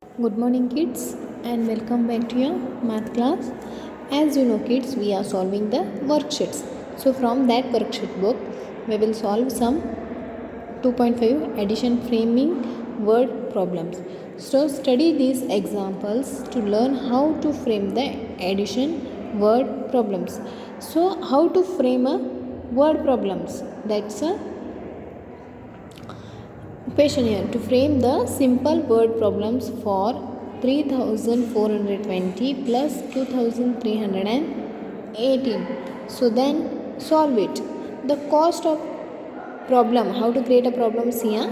Good morning kids and welcome back to your math class. As you know kids, we are solving the worksheets. So from that worksheet book, we will solve some 2.5 addition framing word problems. So study these examples to learn how to frame the addition word problems. So how to frame a word problems? That's a question here. To frame the simple word problems for 3420 plus 2318. So then solve it. The cost of problem, how to create a problem here.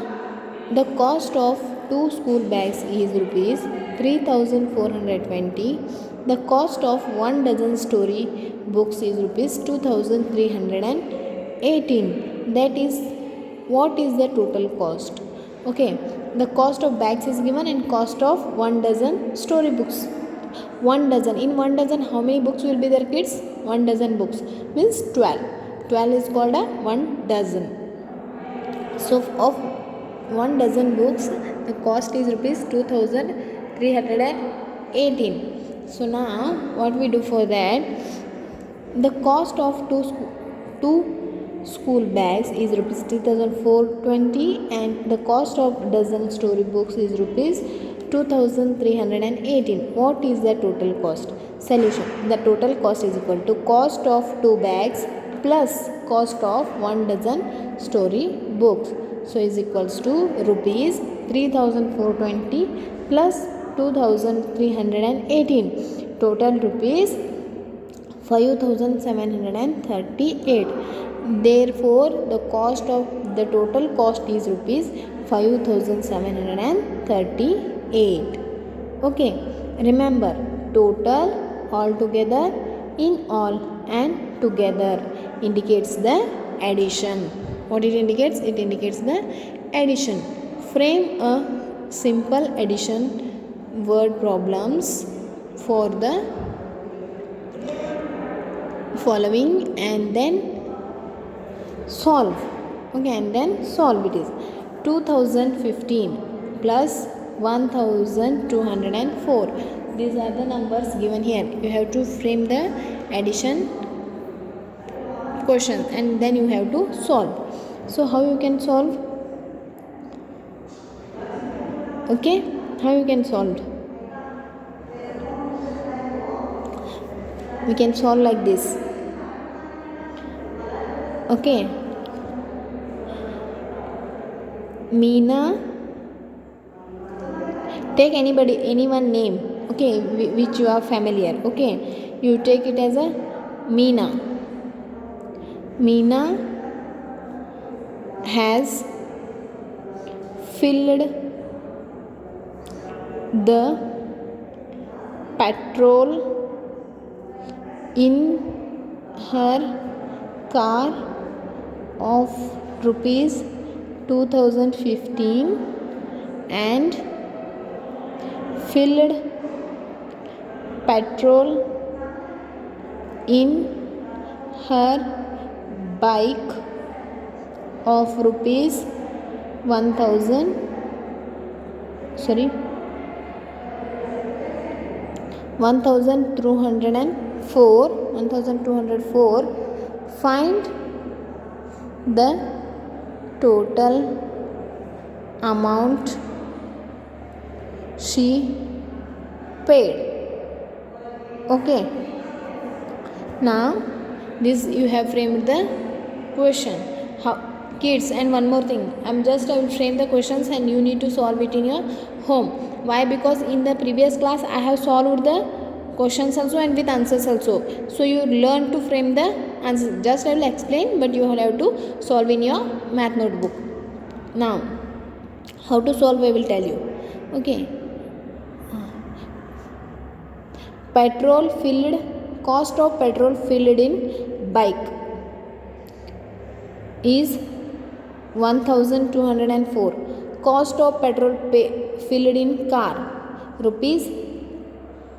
The cost of 2 school bags is rupees 3420. The cost of 1 dozen story books is rupees 2318. That is, what is the total cost? Okay, the cost of bags is given and cost of 1 dozen story books. 1 dozen, in 1 dozen how many books will be there kids? 1 dozen books means 12 is called a 1 dozen. So of 1 dozen books the cost is rupees 2318. So now what we do for that? The cost of two school bags is rupees 3420 and the cost of dozen story books is rupees 2318. What is the total cost? Solution. The total cost is equal to cost of 2 bags plus cost of 1 dozen story books. So is equals to rupees 3420 plus 2318. Total rupees 5738. Therefore the cost of the total cost is rupees 5738. Okay, remember, total, altogether, in all and together indicates the addition. What it indicates? It indicates the addition. Frame a simple addition word problems for the following and then solve. Okay, and then solve it is 2015 plus 1204. These are the numbers given here. You have to frame the addition question and then you have to solve. So how you can solve? Okay, how you can solve? We can solve like this. Okay, Meena, take anyone name, okay, which you are familiar. Okay, you take it as a Meena. Meena has filled the petrol in her car of rupees 2015 and filled petrol in her bike of rupees 1204. Find the total amount she paid. Okay, now this you have framed the question. How kids? And one more thing, I will frame the questions and you need to solve it in your home. Why? Because in the previous class I have solved the questions also and with answers also, so you learn to frame the answers. Just I will explain, but you have to solve in your math notebook. Now how to solve I will tell you. Okay, petrol filled, cost of petrol filled in bike is 1204. Cost of petrol filled in car rupees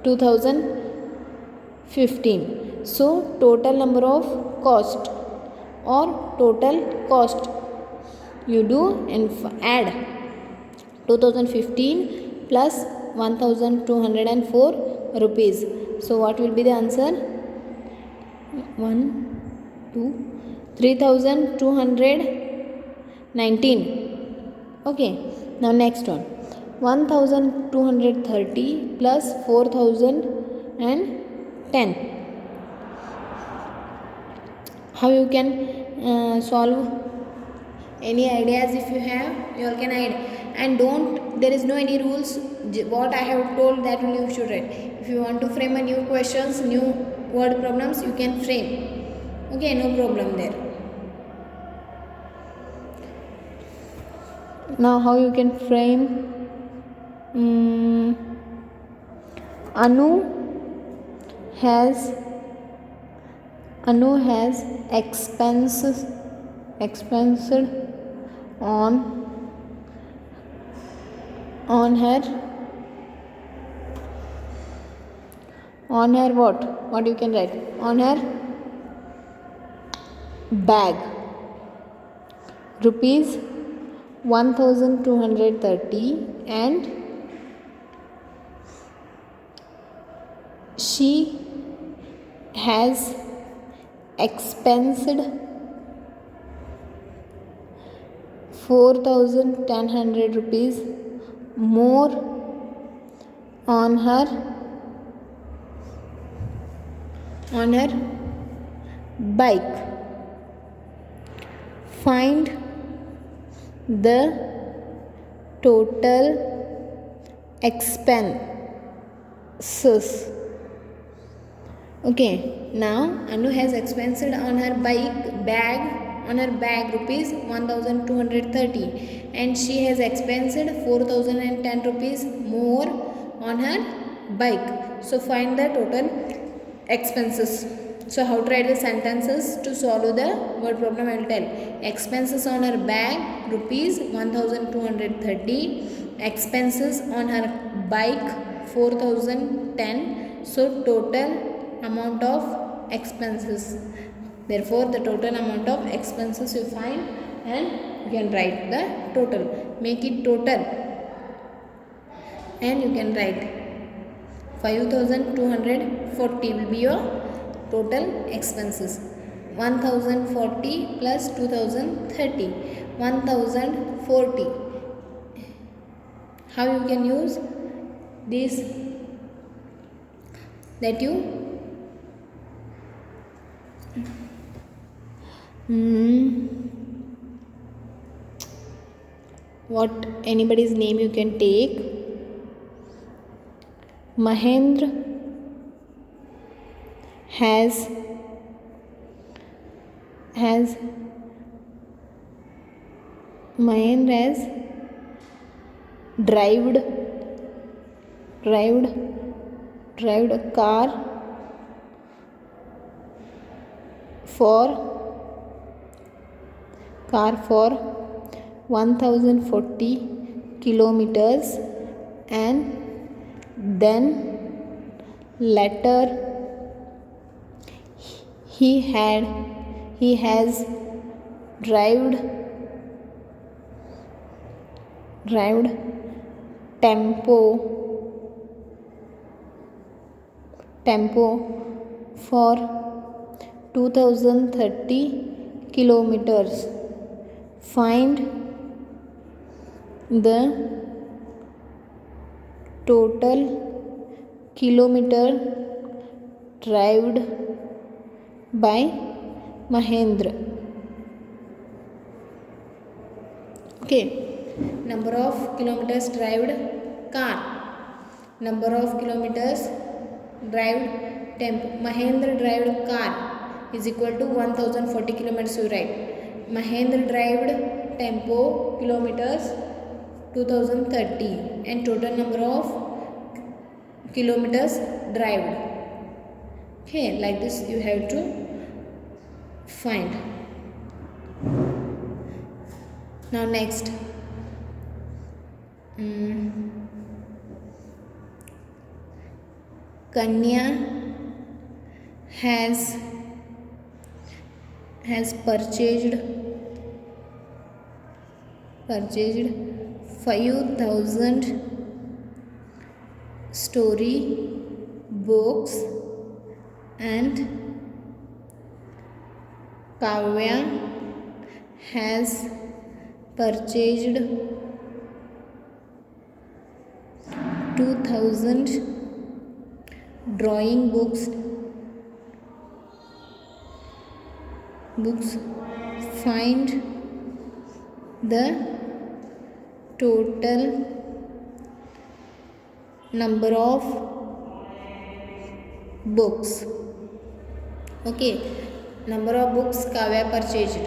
2015. So total number of cost or total cost you do and add 2015 plus 1204 rupees. So what will be the answer? 1 2 3219. Okay, now next one, 1230 plus 4010. How you can solve? Any ideas? If you have, you all can add. And don't, there is no any rules. What I have told, that only you should write. If you want to frame a new questions, new word problems, you can frame. Okay, no problem there. Now how you can frame? Anu has expensed on her what you can write? On her bag rupees 1230, and she has expensed 4100 rupees more on her bike. Find the total expenses. Okay, now Anu has expensed on her bag rupees 1230, and she has expensed 4010 rupees more on her bike. So find the total expenses. So how to write the sentences to solve the word problem? I will tell. Expenses on her bag rupees 1230, expenses on her bike 4010. So total amount of expenses. Therefore the total amount of expenses you find, and you can write the total. Make it total, and you can write 5240 will be your total expenses. 1040 plus 2030, 1040. How you can use this? That you what anybody's name you can take. Mahendra has drived a car for 1040 kilometers, and then later he has drived tempo for 2030 kilometers. Find the total kilometer drived by Mahendra. Okay, number of kilometers drived car, number of kilometers drived tempo. Mahendra drived car is equal to 1040 kilometers. You write Mahendra drived tempo kilometers 2030, and total number of kilometers drived. Okay, like this you have to find. Now next, Kanya has purchased 5,000 story books and Kavya has purchased 2000 drawing books. Find the total number of books. Okay, number of books Kavya purchased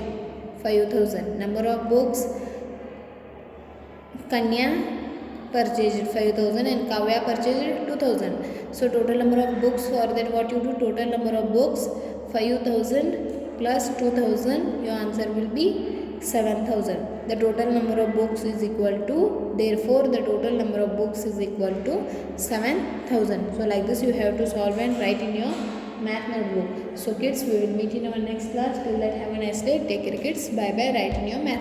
5000. Number of books Kanya purchased 5000 and Kavya purchased 2000. So total number of books, for that what you do, total number of books 5000 plus 2000, your answer will be 7000. The total number of books is equal to, therefore the total number of books is equal to 7000. So like this you have to solve and write in your math notebook. So kids, we will meet in our next class. Till that, have a nice day. Take care kids. Bye bye. Write in your math.